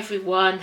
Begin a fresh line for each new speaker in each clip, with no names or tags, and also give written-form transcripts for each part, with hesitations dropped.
everyone,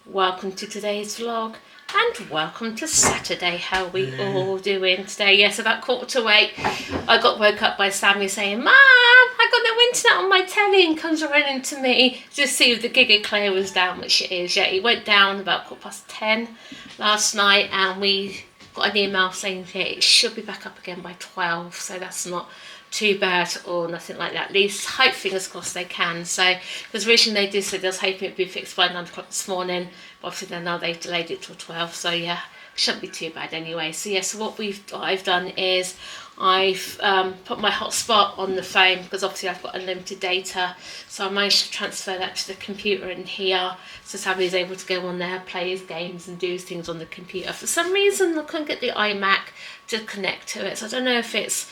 welcome to today's vlog and welcome to Saturday. How are we all doing today? Yes, about 7:45 I got woke up by Sammy saying, "Mom, I got no internet on my telly," and comes running to me to see if the Giga Clear was down, which it is. Yeah, it went down about 10:15 last night and we got an email saying it should be back up again by 12, so that's not too bad or nothing like that. At least hope, fingers crossed, they can. So because originally they did say they was hoping it'd be fixed by 9 o'clock this morning, but obviously then now they've delayed it till 12, so yeah, shouldn't be too bad anyway. So yeah, so what I've done is I've put my hotspot on the phone because obviously I've got unlimited data, so I managed to transfer that to the computer in here, so somebody's able to go on there, play his games and do things on the computer. For some reason I couldn't get the iMac to connect to it, so I don't know if it's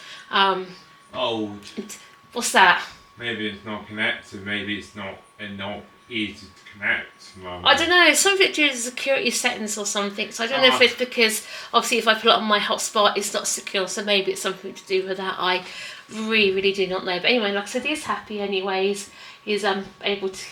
old.
What's that?
Maybe it's not connected, maybe it's not easy to connect.
I don't know, something to do with security settings or something, so I don't know if it's because obviously if I put it on my hotspot it's not secure, so maybe it's something to do with that. I really do not know, but anyway, like I said, he's happy anyways. He's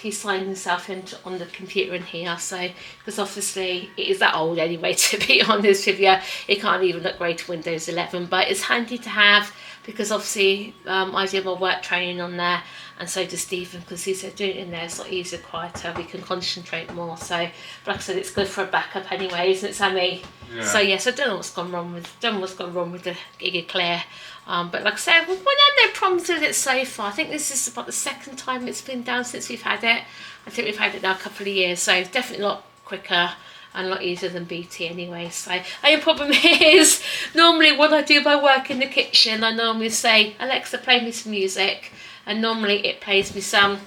he's signed himself into on the computer in here, so because obviously it is that old anyway, to be honest with you, it can't even upgrade to Windows 11, but it's handy to have because obviously I do my work training on there, and so does Stephen, because he's doing it in there, it's a lot easier, quieter, we can concentrate more. So but like I said, it's good for a backup anyway, isn't it, Sammy? Yeah. So yes, I don't know what's gone wrong with the Giga Clear. But like I said, we've had no problems with it so far. I think this is about the second time it's been down since we've had it. I think we've had it now a couple of years, so definitely a lot quicker and a lot easier than BT anyway. So the only problem is, normally when I do my work in the kitchen, I normally say, "Alexa, play me some music," and normally it plays me some.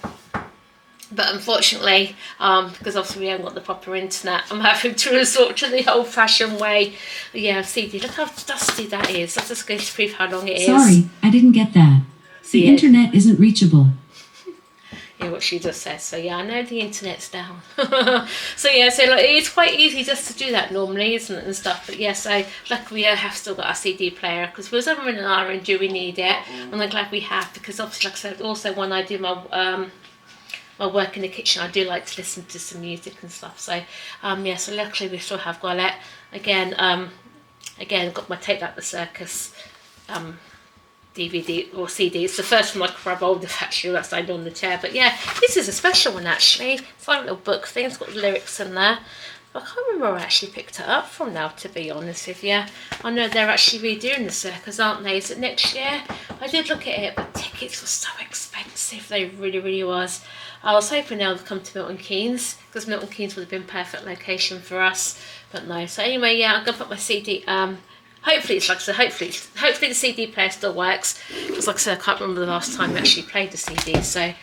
But unfortunately, because obviously we haven't got the proper internet, I'm having to resort to the old-fashioned way. Yeah, CD, look how dusty that is. That's just going to prove how long it is.
Sorry, I didn't get that. The internet isn't reachable.
Yeah, what she just says. So yeah, I know the internet's down. So yeah, so like, it's quite easy just to do that normally, isn't it, and stuff. But yeah, so luckily we have still got our CD player, because we're ever in an iron, do we need it? And I'm glad we have, because obviously, like I said, also when I do my work in the kitchen, I do like to listen to some music and stuff. So yeah, so luckily we still have got it. Again, got my Take That the Circus DVD or CD. It's the first one I grab hold of, actually, that's signed on the chair. But yeah, this is a special one actually. It's like a little book thing, it's got lyrics in there. I can't remember where I actually picked it up from now, to be honest with you. I know they're actually redoing the circus, aren't they? Is it next year? I did look at it, but tickets were so expensive. They really was. I was hoping they would come to Milton Keynes, because Milton Keynes would have been a perfect location for us, but no. So anyway, yeah, I'm gonna put my CD. Hopefully it's like I said, hopefully the CD player still works, because like I said, I can't remember the last time I actually played the CD. So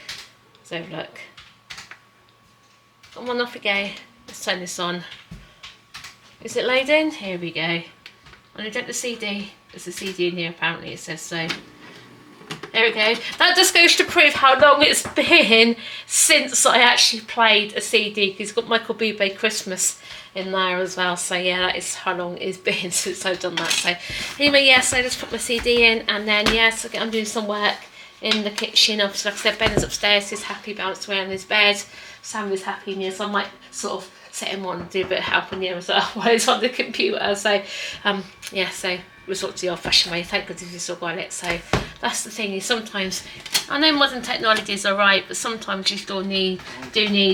look. Come on, off we go. Let's turn this on. Is it loading? Here we go. I'm going to get the CD. There's a CD in here, apparently, it says so. There we go. That just goes to prove how long it's been since I actually played a CD, because it's got Michael Bublé Christmas in there as well. So yeah, that is how long it's been since I've done that. So anyway, yeah, so I just put my CD in, and then yeah, so I'm doing some work in the kitchen. Obviously, like I said, Ben is upstairs, he's happy, bounced around his bed. Sam is happy in here, so I might sort of set him on and do a bit of help in here as well while he's on the computer. So yeah, so resort to the old-fashioned way. Thank goodness you still got it. So that's the thing, is sometimes, I know modern technology is alright, but sometimes you still do need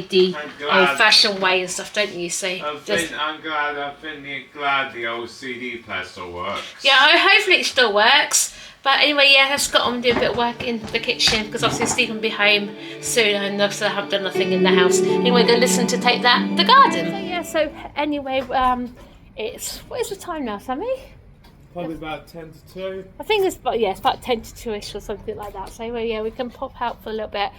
the old-fashioned way and stuff, don't you? So
I'm glad the old CD player still works.
Yeah, hopefully it still works. But anyway, yeah, I've got on and do a bit of work in the kitchen, because obviously Stephen will be home soon, and obviously I haven't done nothing in the house. Anyway, go listen to Take That, the garden. So yeah, so anyway, what is the time now, Sammy?
Probably about 10 to 2.
I think it's about 10 to 2ish or something like that. So anyway, yeah, we can pop out for a little bit.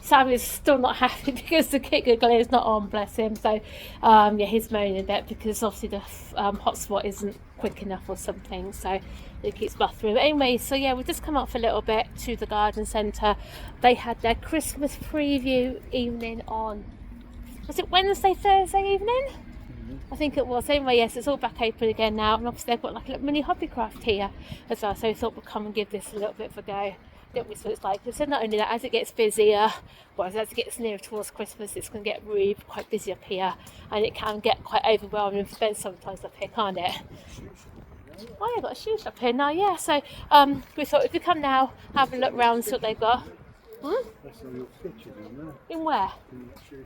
Sammy's still not happy because the Giga Clear is not on, bless him. So yeah, he's moaning a bit because obviously the hotspot isn't quick enough or something, so it keeps buffering. But anyway, so yeah, we've just come up for a little bit to the garden centre. They had their Christmas preview evening on, was it Wednesday, Thursday evening? I think it was. Anyway, yes, it's all back open again now, and obviously they've got like a little mini hobbycraft here as well, so we thought we'd come and give this a little bit of a go. don't we? So it's like, so not only that, as it gets busier, well, as it gets nearer towards Christmas, it's going to get really quite busy up here, and it can get quite overwhelming for Ben sometimes up here, can't it? Oh, yeah, got a shoe shop here now, yeah. So we thought if we come now, have a look round, see what they've got. In where?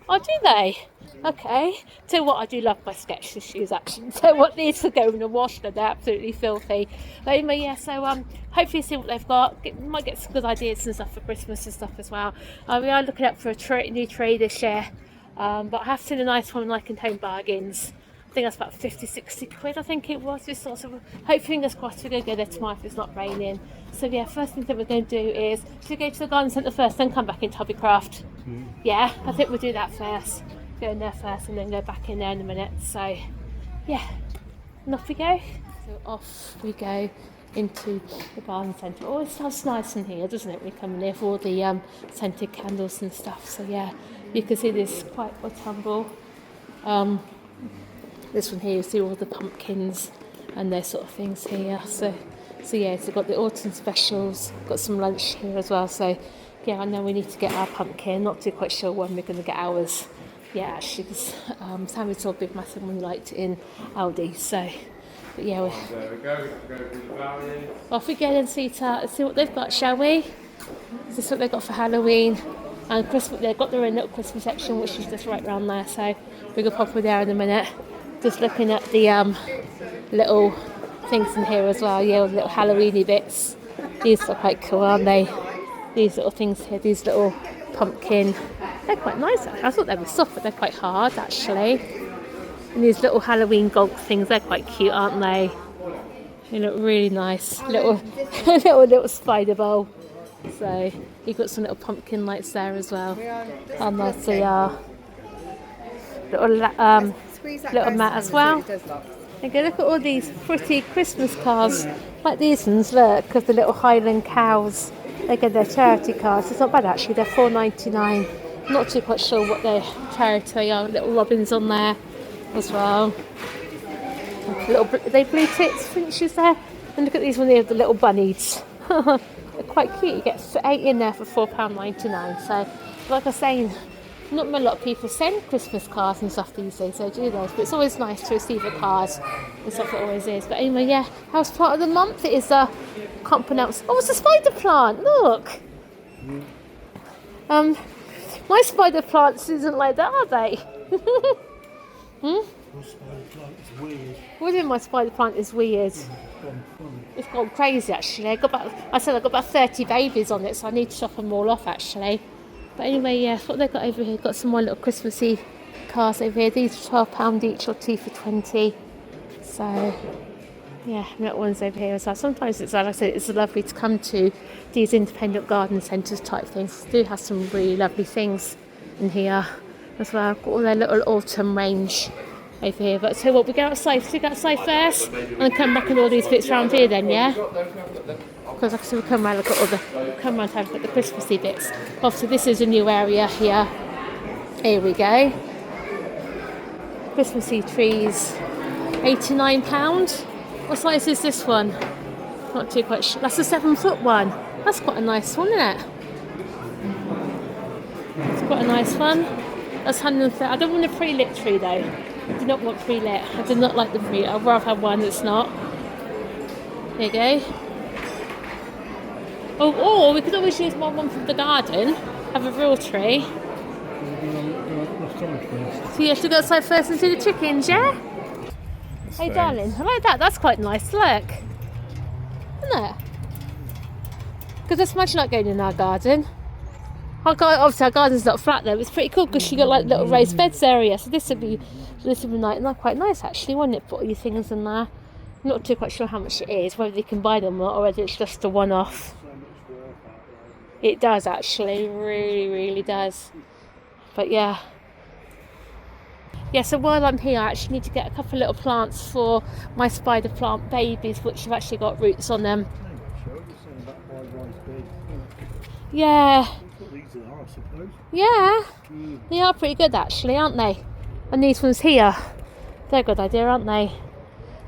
Oh, do they? Okay. So what, I do love my Skechers shoes actually. So what needs to go in the wash, they're absolutely filthy. But anyway, yeah, so hopefully see what they've got. Might get some good ideas and stuff for Christmas and stuff as well. We are looking up for a new tray this year. But I have seen a nice one like in Home Bargains. I think that's about 50-60 quid, I think it was. We sort of hope, fingers crossed, we're going to go there tomorrow if it's not raining. So yeah, first thing that we're going to do is to go to the garden centre first, then come back into Hobbycraft. Yeah, I think we'll do that first. Go in there first and then go back in there in a minute. So yeah, and off we go. So off we go into the garden centre. Oh, it smells nice in here, doesn't it? We come in here for all the scented candles and stuff. So yeah, you can see this quite autumnal. This one here, you see all the pumpkins and their sort of things here. So yeah, so we've got the autumn specials, got some lunch here as well. So yeah, I know we need to get our pumpkin. Not too quite sure when we're going to get ours. Yeah, actually, because Sammy saw a big massive one we liked in Aldi. So, but yeah,
there we go. Go to the valley.
Off we go and see what they've got, shall we? This is what they've got for Halloween. And Christmas, they've got their own little Christmas section, which is just right round there. So we're going to pop over there in a minute. Just looking at the little things in here as well, yeah, little Halloweeny bits. These are quite cool, aren't they? These little things here, these little pumpkin. They're quite nice actually. I thought they were soft, but they're quite hard actually. And these little Halloween gog things, they're quite cute, aren't they? They look really nice. Little spider bowl. So you've got some little pumpkin lights there as well. How nice they are. Little mat as well. And go look at all these pretty Christmas cards, like these ones, look, of the little Highland cows. They get their charity cards. It's not bad actually, they're $4.99. Not too quite sure what their charity are. Little robins on there as well. They blue tits finches there. And look at these ones here, the little bunnies. They're quite cute. You get 8 in there for £4.99. So, like I was saying, not a lot of people send Christmas cards and stuff these days, so do those. But it's always nice to receive a card and stuff, it always is. But anyway, yeah, house plant of the month, it is, can't pronounce. Oh, it's a spider plant, look! My spider plants isn't like that, are they?
Your spider plant is weird.
What do you mean my spider plant is weird? It's gone crazy actually. I've got about 30 babies on it, so I need to chop them all off actually. But anyway, yeah, what they've got over here. Got some more little Christmassy cards over here. These are £12 each or 2 for 20. So yeah, little ones over here as well. Sometimes it's, like I said, it's lovely to come to these independent garden centres type things. They do have some really lovely things in here as well. Got all their little autumn range over here. But so what, we go outside. So we go outside first and then come back and all these bits around here then, yeah? Because like I said, we come around, look at all come around and look at the Christmassy bits. Obviously this is a new area here. Here we go. Christmassy trees, £89. What size is this one? Not too quite sure. That's a 7-foot one. That's quite a nice one, isn't it? It's quite a nice one. That's 130. I don't want a pre-lit tree though. I do not want pre-lit. I do not like the pre-lit. I'd rather have one that's not. There you go. Or we could always use one from the garden. Have a real tree. So you have to go outside first and see the chickens, yeah? Hey darling, I like that. That's quite nice. Look. Isn't it? Because that's much like going in our garden. Obviously our garden's not flat though. It's pretty cool because you got like little raised beds area. So this would be nice, quite nice actually, wouldn't it? Put all your things in there. I'm not too quite sure how much it is, whether you can buy them or whether it's just a one-off. It does actually, really, really does. But yeah. Yeah, so while I'm here, I actually need to get a couple of little plants for my spider plant babies, which have actually got roots on them. Yeah. Yeah, they are pretty good actually, aren't they? And these ones here, they're a good idea, aren't they?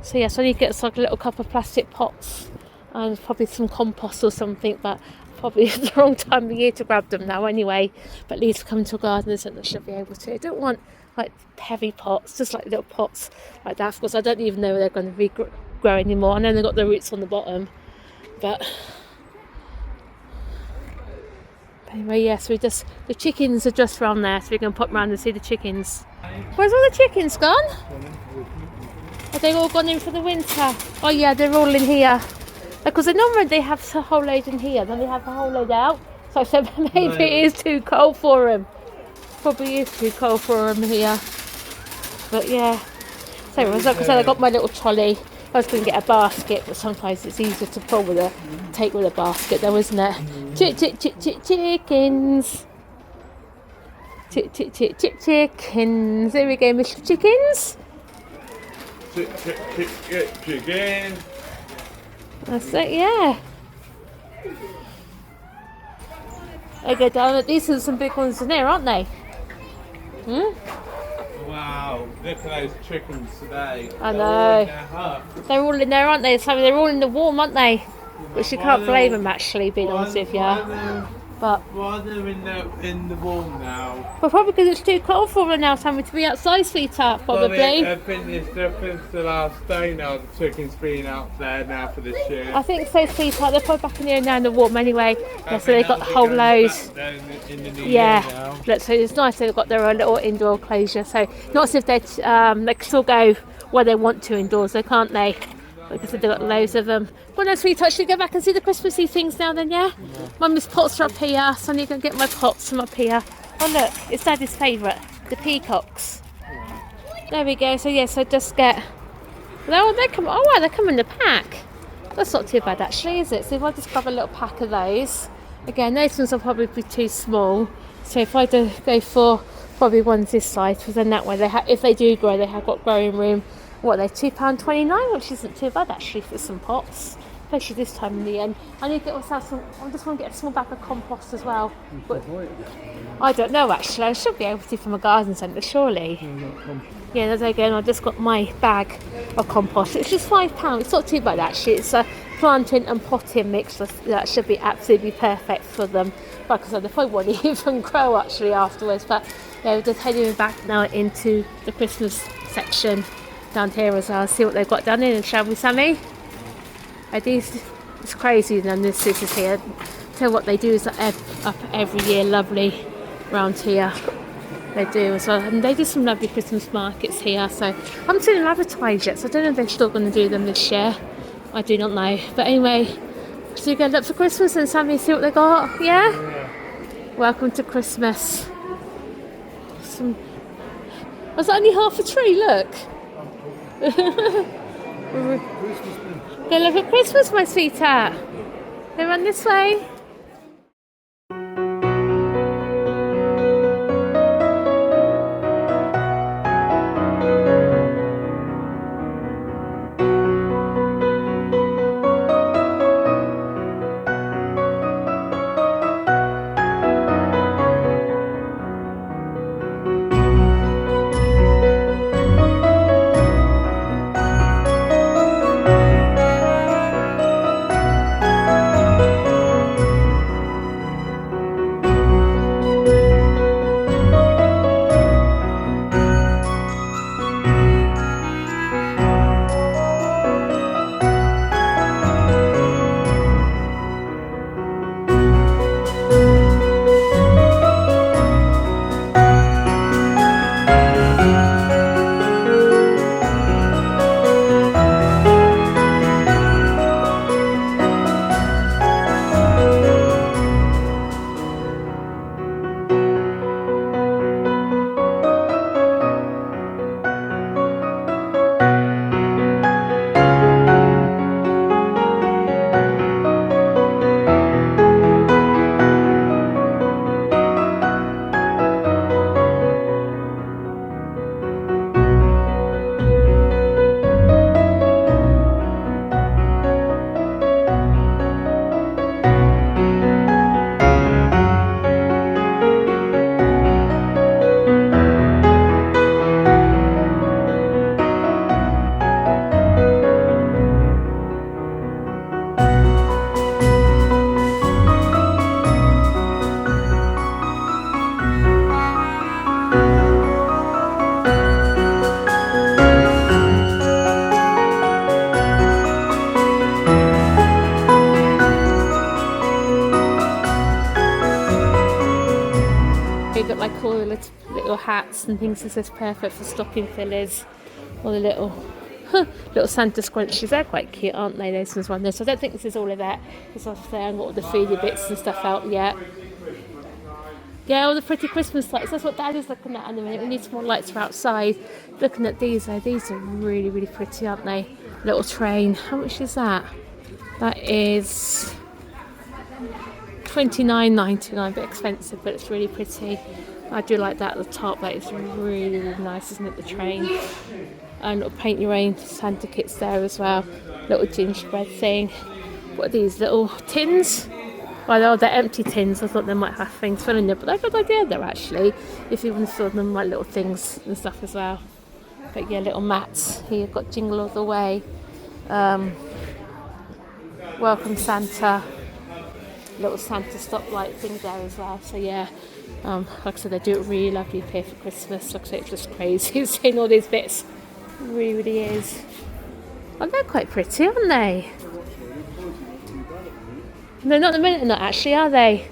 So yeah, so I need to get like a little couple of plastic pots and probably some compost or something, but probably the wrong time of year to grab them now anyway, but at least come to a garden centre, I should be able to. I don't want like heavy pots, just like little pots like that, because I don't even know where they're going to regrow anymore. I know they've got the roots on the bottom, but anyway, yes, the chickens are just around there, so we can pop round and see the chickens. Where's all the chickens gone? Are they all gone in for the winter? Oh yeah, they're all in here. Because normally they have a whole load in here, then they have a whole load out. So I said maybe it is too cold for them. Probably is too cold for them here. But yeah. So like I said, I got my little trolley. I was going to get a basket, but sometimes it's easier to take with a basket though, isn't it? Chickens. Chickens. There we go, Mr. Chickens.
Chicken.
That's it, yeah. They go down. These are some big ones in there, aren't they? Hmm?
Wow, look at those chickens today.
I know. They're all in there, aren't they? So they're all in the warm, aren't they? Which you can't blame them, actually, being honest with you. But
why are they in the warm now?
Well, probably because it's too cold for them now, Sammy, to be outside, sweetheart, probably.
Well, I think it's since the last day now, the chickens being out there now for this year.
I think so, sweetheart. They're probably back in here now in the warm anyway. Yeah, so they've got the whole load. Yeah, look, so it's nice they've got their own little indoor enclosure. So not as if they can still go where they want to indoors, though, can't they? Because they've got loads of them. Well, no, sweetheart, should we go back and see the Christmassy things now then, yeah? Mummy's pots are up here, so I need to go get my pots from up here. Oh look, it's Daddy's favourite, the peacocks. There we go, so yes, I just get... Oh, they come in the pack. That's not too bad actually, is it? So if I just grab a little pack of those. Again, those ones will probably be too small. So if I do go for probably ones this size, because then that way, if they do grow, they have got growing room. What are they, £2.29, which isn't too bad actually for some pots, especially this time in the end. I need to get myself I just want to get a small bag of compost as well. But I don't know actually, I should be able to from a garden centre, surely. Yeah, there you go, and I just got my bag of compost. It's just £5, it's not too bad actually. It's a planting and potting mix that should be absolutely perfect for them. Like I said, they probably won't even grow actually afterwards, but yeah, we're just heading back now into the Christmas section down here as well, see what they've got down in, shall we, Sammy? It's crazy, and this is here. Tell what they do is up every year, lovely round here. They do as well, and they do some lovely Christmas markets here. So I'm still in advertise yet, so I don't know if they're still going to do them this year. I do not know, but anyway, so you go look for Christmas and Sammy, see what they got. Yeah. Welcome to Christmas. Was that only half a tree? Look. Go look at Christmas, my sweetheart. Go run this way. hats and things. This is perfect for stocking fillers. Or the little Santa scrunchies. They're quite cute, aren't they? Those ones on there. So I don't think this is all of that. Because I've got all the foodie bits and stuff out yet. Yeah, all the pretty Christmas lights. That's what Dad is looking at in a minute. We need some more lights for outside. Looking at these though. These are really, really pretty, aren't they? Little train. How much is that? That is $29.99. A bit expensive, but it's really pretty. I do like that at the top. That is really, really nice, isn't it? The train. And little paint your own Santa kits there as well. Little gingerbread thing. What are these little tins? Well, they're empty tins. I thought they might have things filling in there, but they're a good idea there actually. If you want to fill them like little things and stuff as well. But yeah, little mats. Here you've got Jingle All the Way. Welcome Santa. Little Santa stoplight thing there as well. So yeah, like I said, they do it really lovely here for Christmas. Like I said, it's just crazy seeing all these bits. It really, really is. Oh, they're quite pretty, aren't they? No, not the minute, not actually, are they?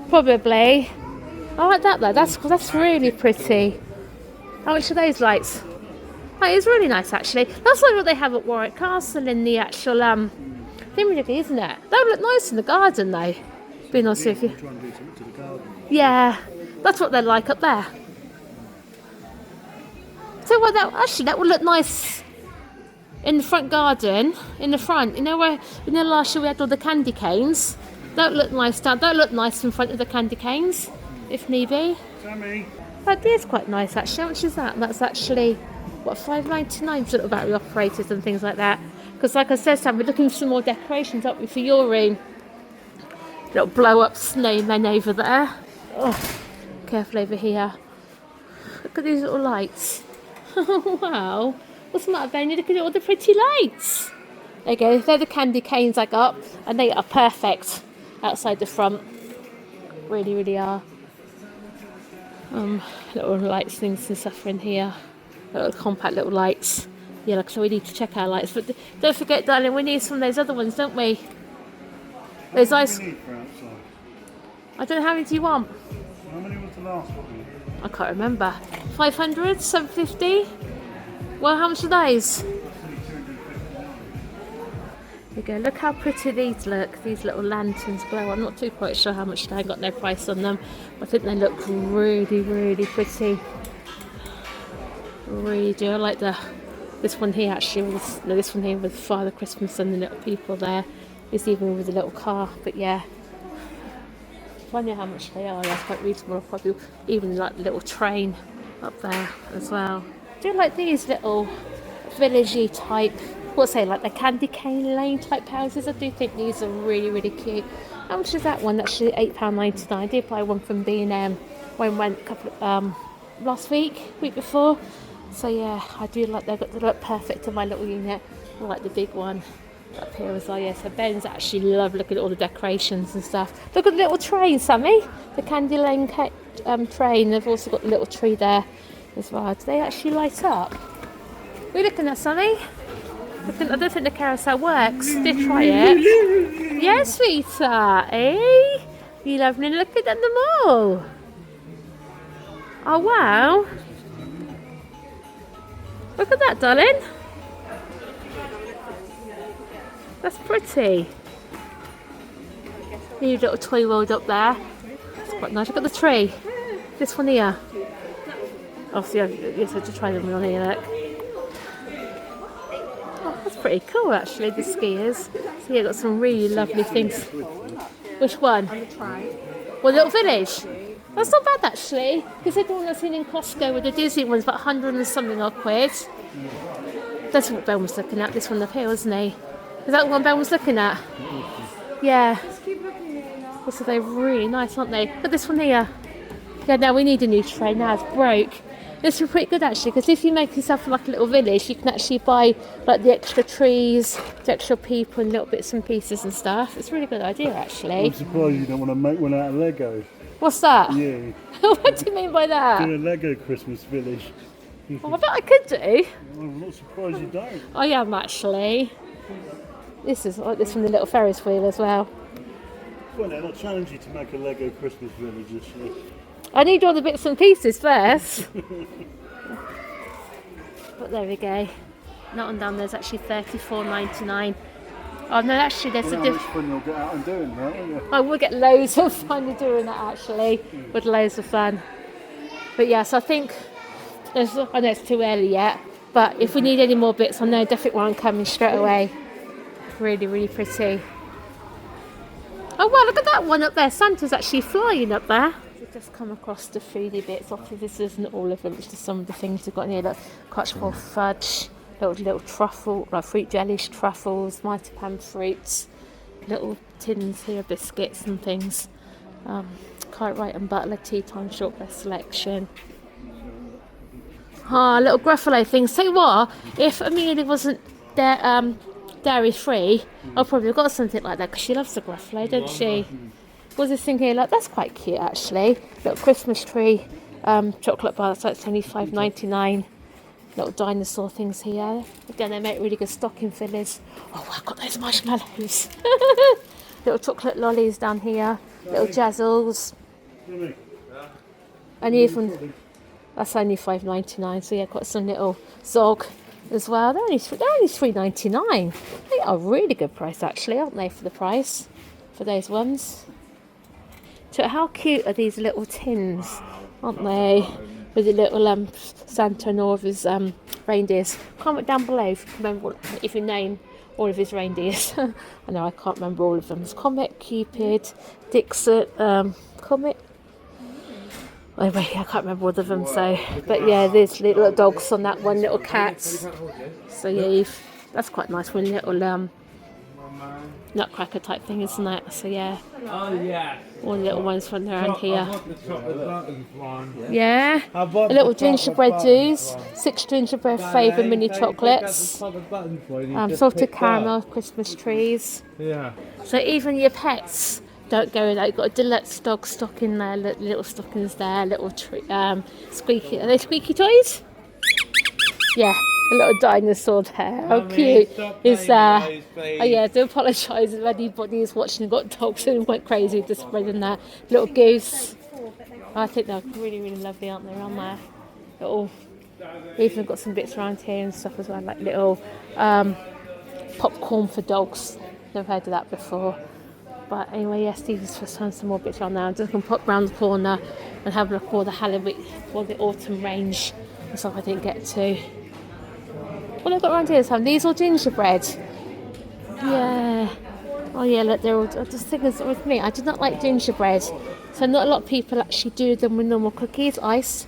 Probably. I like that though. That's really pretty. How much are those lights? Oh, it's really nice actually. That's like what they have at Warwick Castle in the actual thingamajiggy, isn't it? That would look nice in the garden though. Be nice if you. Yeah, that's what they're like up there. So what that would look nice in the front garden, in the front. You know last year we had all the candy canes. That would look nice down. That would look nice in front of the candy canes, if need be.
Sammy.
That is quite nice actually. How much is that? That's actually what, $5.99 for little battery operators and things like that. Because like I said, Sam, we're looking for some more decorations, aren't we, for your room? Little blow up snowmen over there. Oh, careful over here. Look at these little lights. Wow. What's the matter, Benny? Look at all the pretty lights. There you go. They're the candy canes I got, and they are perfect outside the front. Really, really are. Little lights, things and stuff in here. Little compact little lights. Yeah, like so we need to check our lights. But don't forget, darling, we need some of those other ones, don't we? Those ice. I don't know, how many do you want?
How many was the last one?
I can't remember. 500, 750. Well, how much are those? There you go. Look how pretty these look. These little lanterns glow. I'm not too quite sure how much. I got no price on them. I think they look really, really pretty. Really do. I like this one here actually. This one here with Father Christmas and the little people there. It's even with a little car. But yeah, I wonder how much they are. That's quite reasonable. Probably even like the little train up there as well. I do like these little villagey type, what's say, like the candy cane lane type houses. I do think these are really, really cute. How much is that one? Actually, £8.99. I did buy one from B&M when we went a couple last week before. So yeah, I do like they look perfect in my little unit. I like the big one up here as well. Yeah, so Ben's actually love looking at all the decorations and stuff. Look at the little train, Sammy. The candy lane train. They've also got the little tree there as well. Do they actually light up? We're looking at Sammy. I don't think the carousel works. Did try it. Yeah, sweetheart, eh? You lovely looking at them all. Oh wow. Look at that, darling. That's pretty. New little toy world up there. It's quite nice. Look at the tree. This one here. Oh, so yes, I have to try them on here, look. Oh, that's pretty cool actually, the skiers. So yeah, got some really lovely things. Which one? Well, Little Village. That's not bad actually. Because the one I've seen in Costco with the Disney one's about 100 and something odd quid. That's what Ben was looking at, this one up here, wasn't he? Is that the one Ben was looking at? Yeah. So they're really nice, aren't they? Look at this one here. Yeah, now we need a new tray now, it's broke. This is pretty good actually, because if you make yourself like a little village, you can actually buy like the extra trees, the extra people and little bits and pieces and stuff. It's a really good idea actually.
I'm surprised you don't want to make one out of Lego.
What's that?
Yeah.
What do you mean by that?
Do a Lego Christmas village.
Oh, I bet I could do.
I'm not surprised you don't.
I am actually. This is like this from the little Ferris wheel as well.
Well, then I'll challenge you to make a Lego Christmas village this year.
I need all the bits and pieces first. But there we go. That one down there's actually $34.99. Oh no, actually there's a
How
different.
much fun you'll get out and doing that, won't you?
I will get loads of fun doing that actually, with loads of fun. But yes, I think I know it's too early yet, but if we need any more bits, I know definitely one coming straight away. Really, really pretty. Oh wow, look at that one up there. Santa's actually flying up there. We've just come across the 3D bits. Obviously this isn't all of them, it's just some of the things we've got in here. Look, Crutchmore fudge, little truffle, like fruit jellies, truffles, marzipan fruits, little tins here, biscuits and things. Cartwright and Butler tea time shortbread selection. Little Gruffalo things. Say what? If Amelia wasn't there, dairy free, I'll probably have got something like that because she loves the Gruffalo, don't she? What's this thing here? Like that's quite cute actually. Little Christmas tree, chocolate bar. That's like $25.99. Little dinosaur things here. Again, they make really good stocking fillers. Oh, I've got those marshmallows. Little chocolate lollies down here. Little jazzles. And even that's only $5.99. So yeah, got some little Zog as well. They're only $3.99. They are a really good price actually, aren't they, for the price for those ones? So how cute are these little tins, aren't they? With the little Santa and all of his reindeers. Comment down below if you remember if you name all of his reindeers. I know I can't remember all of them. It's Comet, Cupid, Dixit, Comet. Anyway, I can't remember all of them. So, but yeah, there's little dogs on that one, little cats. So yeah, that's quite nice. One little nutcracker type thing, isn't it? So yeah.
Oh yeah.
All the little ones from around here.
I bought the chocolate buttons one.
Yeah.
I bought
A little
the chocolate
gingerbread
buttons
doos.
one.
6 gingerbread flavour mini chocolates. Salted caramel Christmas trees.
Yeah.
So even your pets don't go in there. You've got a deluxe dog stock in there, little stockings there, little squeaky. Are they squeaky toys? Yeah, a little dinosaur there. How cute is that? Oh yeah, I do apologise if anybody is watching and got dogs and went crazy just spreading that. Little goose. I think they're really, really lovely, aren't they, around there? Little, even got some bits around here and stuff as well, like little popcorn for dogs. Never heard of that before. But anyway, yes, Stephen's just found some more bits around there. I'm just going to pop round the corner and have a look at all the Halloween, all the autumn range and stuff I didn't get to. What I've got around here is these all gingerbread. Yeah. Oh yeah, look, they're all just things with me. I do not like gingerbread. So not a lot of people actually do them with normal cookies, ice.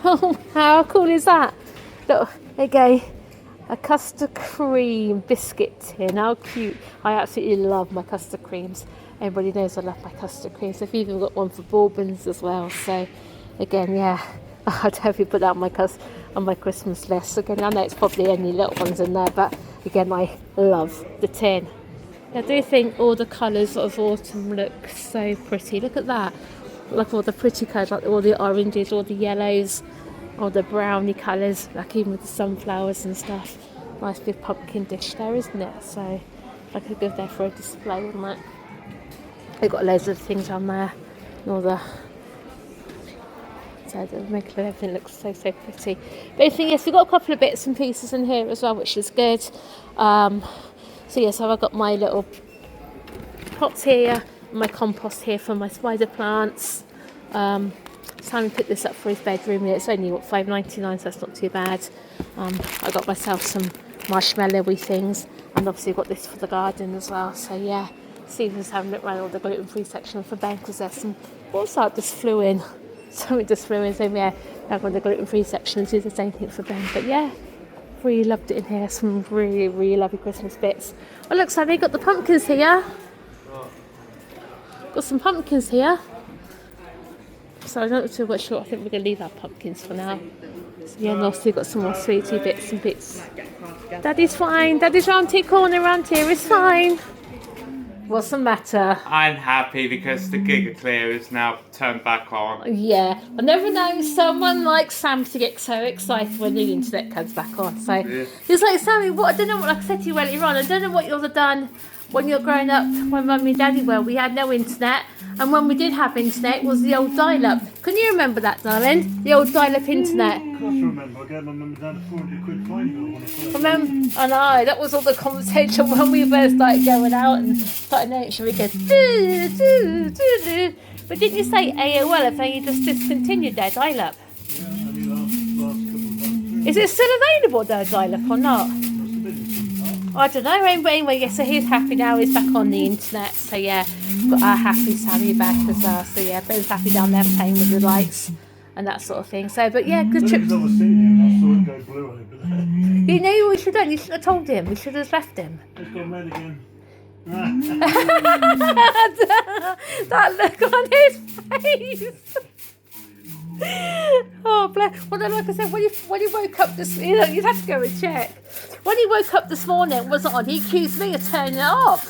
Oh, how cool is that? Look, there you go. A custard cream biscuit tin. How cute. I absolutely love my custard creams. Everybody knows I love my custard creams. I've even got one for bourbons as well. So again, yeah, I'd have you put that on my Christmas list. Again, I know it's probably only little ones in there, but again, I love the tin. I do think all the colours of autumn look so pretty. Look at that. Like all the pretty colours, like all the oranges, all the yellows, all the browny colours, like even with the sunflowers and stuff. Nice big pumpkin dish there, isn't it? So I could go there for a display, wouldn't it? They've got loads of things on there. And all the... So they'll make everything look so pretty. But anything, yes, we've got a couple of bits and pieces in here as well, which is good. So yeah, so I've got my little pots here, my compost here for my spider plants. Simon picked this up for his bedroom. It's only $5.99, so that's not too bad. I got myself some marshmallowy things, and obviously got this for the garden as well. So yeah, Stephen's having a look around all the gluten-free section for Ben because there's some. What's that? Just flew in. Something just flew in. So yeah, I've got the gluten-free section and do the same thing for Ben. But yeah, really loved it in here. Some really, really lovely Christmas bits. Oh look, Sammy, got the pumpkins here. Got some pumpkins here. So I'm not too sure. I think we're going to leave our pumpkins for now. So yeah, and also got some more sweetie bits and bits. Daddy's fine. Daddy's round here, corner around here is fine. What's the matter?
I'm happy because the Giga Clear is now turned back on.
Yeah, I never know someone like Sam to get so excited when the internet comes back on. So he's like, Sammy, what? I don't know what, like I said to you earlier on, I don't know what you've done when you're growing up, when Mummy and Daddy were, we had no internet. And when we did have internet, it was the old dial-up. Can you remember that, darling? The old dial-up internet.
Of course I remember. I gave my mum and dad a 400 quid phone bill when I first
Remember? I know, that was all the conversation when we first started going out and started knowing each other. We go, do, do, do, do. But didn't you say AOL if they just discontinued their dial-up?
Yeah, only last couple of months.
Is it still available, their dial-up, or not? I don't know, anyway, yeah, so he's happy now, he's back on the internet, so yeah, got our happy Sammy back as well, so yeah, Ben's happy down there playing with the lights and that sort of thing, so, but yeah, good trip.
I was sitting here and I saw it go blue over there.
You know what we should have done, you should have told him, we should have left him.
It's gone red again.
That look on his face. Oh, bless. Well, then, like I said, when he woke up this, you'd have to go and check. When he woke up this morning, it wasn't on. He accused me of turning it off.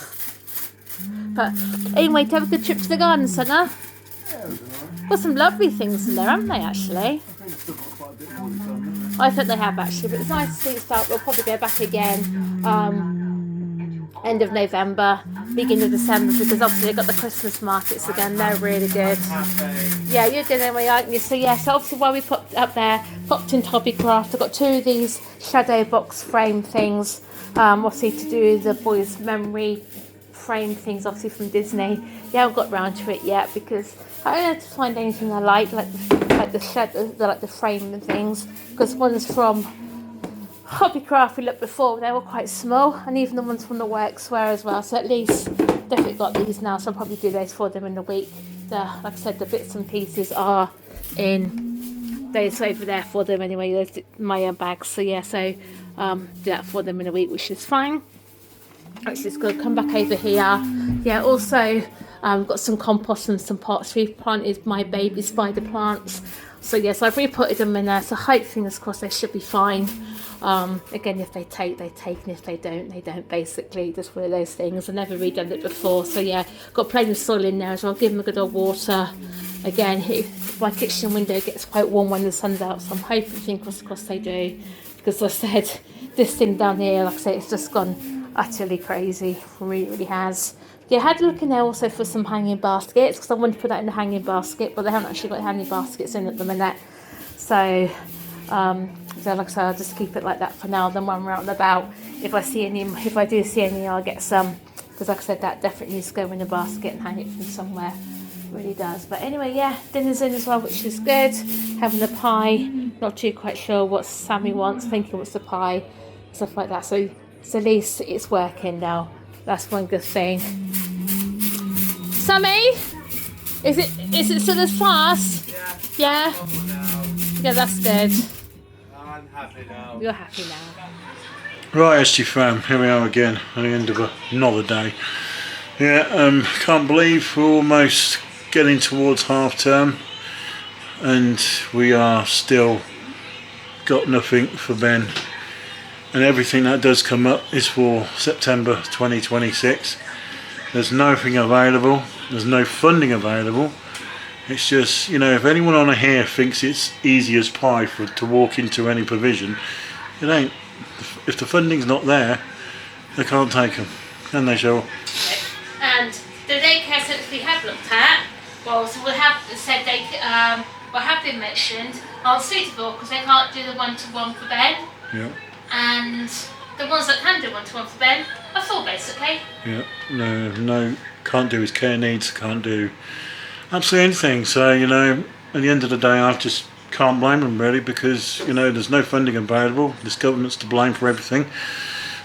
But anyway, to have a good trip to the garden centre. Got some lovely things in there, haven't they? Actually, I think they have actually. But it's nice to see it start. We'll probably go back again. End of November, beginning of December, because obviously they've got the Christmas markets again. They're really good. Yeah, you're doing anyway, aren't you? So yeah, so obviously while we popped up there, popped in Hobbycraft, I've got 2 of these shadow box frame things, obviously to do the boys' memory frame things, obviously from Disney. Yeah, I haven't got round to it yet because I don't know to find anything I like the shadow, like the frame and things, because one's from Hobbycraft we looked before, they were quite small, and even the ones from the works were as well, so at least definitely got these now, so I'll probably do those for them in a week. Like I said, the bits and pieces are in those over there for them anyway, those my own bags, so yeah, so do that for them in a week, which is fine. Which is good. Come back over here. Yeah, also got some compost and some pots. We've planted my baby spider plants, so yes, I've re-putted them in there, so hope, fingers crossed, they should be fine. Again, if they take, they take, and if they don't, they don't, basically. Just one of those things. I've never redone it before, so yeah, got plenty of soil in there as well. Give them a good old water. Again, my kitchen window gets quite warm when the sun's out, so I'm hoping, fingers crossed, they do, because like I said, this thing down here, like I say, it's just gone utterly crazy. Really has. Yeah, I had a look in there also for some hanging baskets, because I wanted to put that in the hanging basket, but they haven't actually got hanging baskets in at the minute. So like I said, I'll just keep it like that for now. Then when we're out and about, if I do see any, I'll get some, because like I said, that definitely needs to go in a basket and hang it from somewhere. It really does. But anyway, yeah, dinner's in as well, which is good. Having a pie. Not too quite sure what Sammy wants. Thinking what's the pie, stuff like that. So at least it's working now. That's one good thing. Sammy, is it still as fast? Yeah. Yeah, that's good.
I'm happy now.
You're happy now.
Right, SGFAM, here we are again at the end of another day. Yeah, can't believe we're almost getting towards half term and we are still got nothing for Ben, and everything that does come up is for September 2026. There's nothing available, there's no funding available. It's just, you know, if anyone on here thinks it's easy as pie to walk into any provision, it ain't. If the funding's not there, they can't take them, can they, Cheryl?
And the daycare centres we have looked at, well, so we'll have said have been mentioned, aren't suitable because they can't do the one-to-one for Ben.
Yeah.
And the ones that can do one-to-one for Ben are full, basically.
Yeah. No, can't do his care needs, can't do absolutely anything. So, you know, at the end of the day, I just can't blame them really, because, you know, there's no funding available. This government's to blame for everything.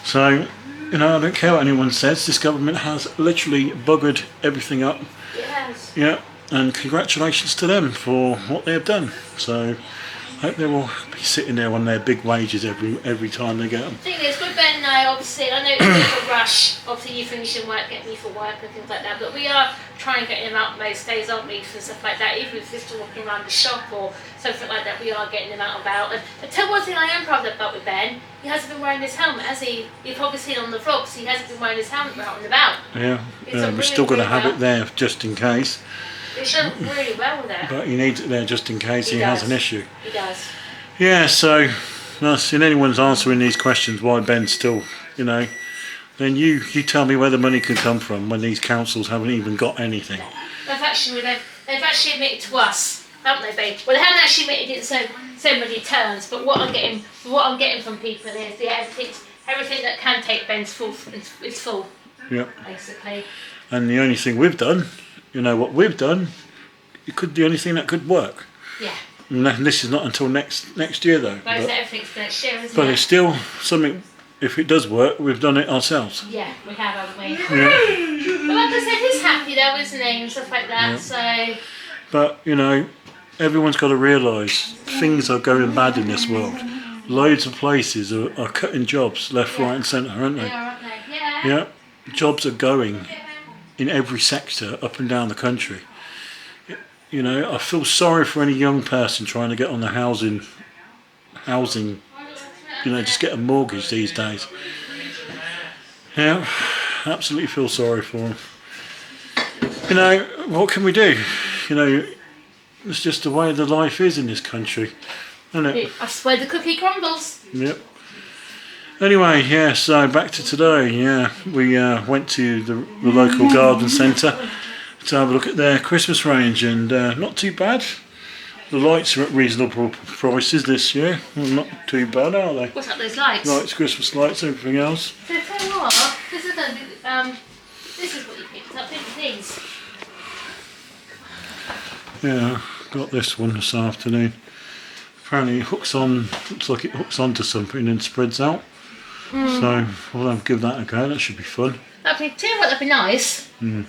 So, you know, I don't care what anyone says. This government has literally buggered everything up.
Yes.
Yeah, and congratulations to them for what they have done. So, I hope they will be sitting there on their big wages every time they get them.
The thing is, with Ben now, obviously, I know it's a bit of a rush. Obviously, you finishing work, get me for work and things like that. But we are trying to get him out most days, aren't we, for stuff like that. Even if it's just walking around the shop or something like that, we are getting him out and about. And tell one thing I am proud about with Ben, he hasn't been wearing his helmet, has he? You've probably seen on the vlogs, he hasn't been wearing his helmet out and about.
Yeah,
We're
really, still got to have it there just in case.
He's done really well with it.
But he needs it there just in case he has an issue.
He does.
Yeah, so that's in anyone's answering these questions why Ben's still, you know, then you tell me where the money can come from when these councils haven't even got anything.
They've actually admitted to us, haven't they, babe? Well, they haven't actually admitted it in so many terms, but what I'm getting from people is everything that can take Ben's full is full.
Yeah.
Basically.
And the only thing we've done, what we've done, it could the only thing that could work.
Yeah.
And this is not until next year though.
Right, so everything's next year, isn't it?
But it's still something. If it does work, we've done it ourselves.
Yeah, we have, haven't we?
Yeah.
But like I said, he's happy though, isn't he, and stuff like that.
Yeah.
So.
But everyone's got to realise things are going bad in this world. Loads of places are cutting jobs left, right, and centre, aren't they?
They are, aren't they? Yeah.
Yeah. Jobs are going in every sector up and down the country. I feel sorry for any young person trying to get on the housing, just get a mortgage these days. Yeah, absolutely feel sorry for them. What can we do? It's just the way the life is in this country, isn't it?
That's where the cookie crumbles.
Yep. Anyway, yeah, so back to today. Yeah, we went to the local garden centre to have a look at their Christmas range, and not too bad. The lights are at reasonable prices this year. Well, not too bad, are they?
What's up, those lights?
Lights, Christmas lights, everything else.
So tell you what, this is going to be, this is what you picked up, didn't you, these?
Yeah, got this one this afternoon. Apparently it hooks on, looks like it hooks onto something and spreads out. So we'll give that a go, that should be fun.
Tell you what, that'd be nice. That'd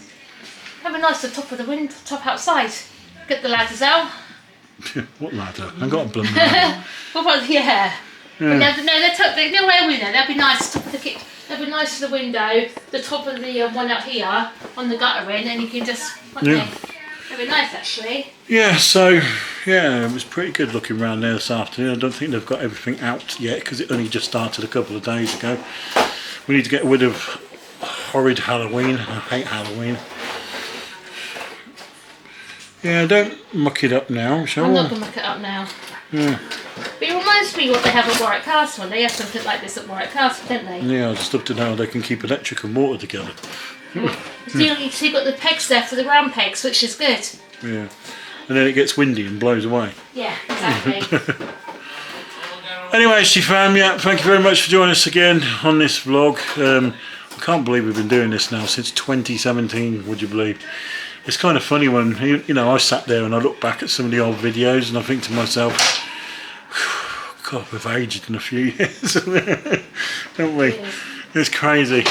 be nice at the top of the window, top outside. Get the ladders out.
What ladder? I got a blooming ladder.
Yeah. No, where we know. That'd be nice. That'd be nice to the window, the top of the one up here on the gutter end, and you can just. That'd be nice actually.
Yeah. So it was pretty good looking around there this afternoon. I don't think they've got everything out yet because it only just started a couple of days ago. We need to get rid of horrid Halloween. I hate Halloween. Yeah, don't muck it up now, Cheryl.
I'm not going to muck it up now.
Yeah.
But it reminds me what they have at Warwick Castle. They have something like this at Warwick Castle, don't they?
Yeah, I just looked at how they can keep electric and water together.
So you've got the pegs there for the round pegs, which is good.
Yeah. And then it gets windy and blows away.
Yeah, exactly.
Anyway, SGFAM, thank you very much for joining us again on this vlog. I can't believe we've been doing this now since 2017, would you believe? It's kind of funny when, I sat there and I look back at some of the old videos and I think to myself, God, we've aged in a few years, don't we? It's crazy.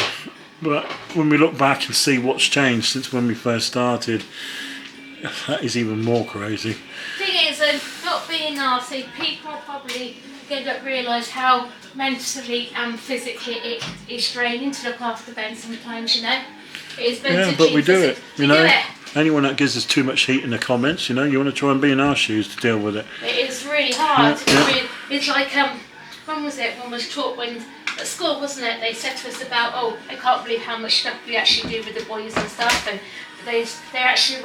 But when we look back and see what's changed since when we first started, that is even more crazy.
The thing is, not being nasty, people probably don't realise how mentally and physically it is draining to look after Ben sometimes, It is
yeah, but we do it, Anyone that gives us too much heat in the comments, you want to try and be in our shoes to deal with it.
It is really hard.
Yeah.
It's like, when was it? When was taught at school, wasn't it? They said to us about, I can't believe how much stuff we actually do with the boys and stuff, and they actually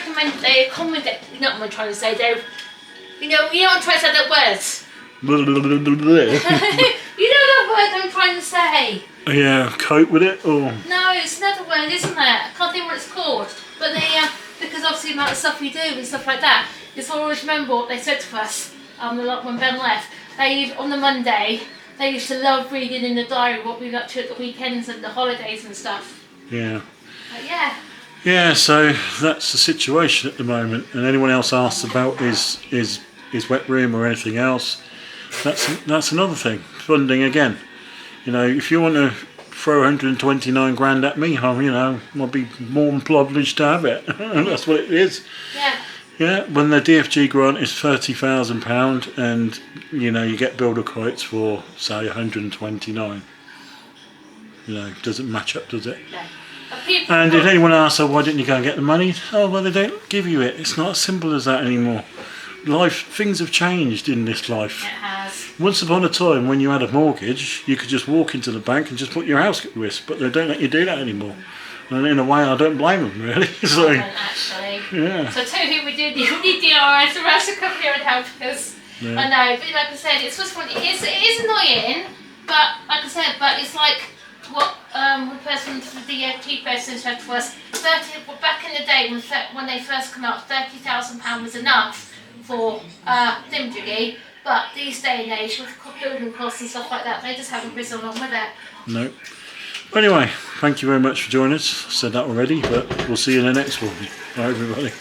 recommend, they accommodate, you know what I'm trying to say, Dave? You know what I'm trying to say, that words. You know the word I'm trying to say.
Yeah, cope with it, or?
No, it's another word, isn't it? I can't think what it's called. But they, because obviously the amount of stuff we do and stuff like that, it's always remember what they said to us when Ben left. On the Monday, they used to love reading in the diary what we got to at the weekends and the holidays and stuff.
Yeah.
But yeah.
Yeah, so that's the situation at the moment. And anyone else asks about his wet room or anything else, that's another thing. Funding again. If you want to throw 129 grand at me, I'll be more than privileged to have it. That's what it is.
Yeah.
Yeah, when the DFG grant is £30,000 and, you get builder quotes for, say, 129. Doesn't match up, does it?
No.
And if anyone asks, why didn't you go and get the money? Oh, well, they don't give you it. It's not as simple as that anymore. Things have changed in this life.
It has.
Once upon a time, when you had a mortgage, you could just walk into the bank and just put your house at risk, but they don't let you do that anymore. And in a way, I don't blame them, really. So,
I don't actually.
Yeah.
So I tell you, we need DRS, the rest to come here and help us.
Yeah.
I know, but like I said, it's just funny. It is annoying, but but like I said, but it's like what the person, the key person said to us. Back in the day when they first come out, £30,000 was enough for thingamajiggy. But these day and age, with building costs and stuff like that, they just haven't risen along with it.
No. Anyway, thank you very much for joining us. I said that already, but we'll see you in the next one. Bye, everybody.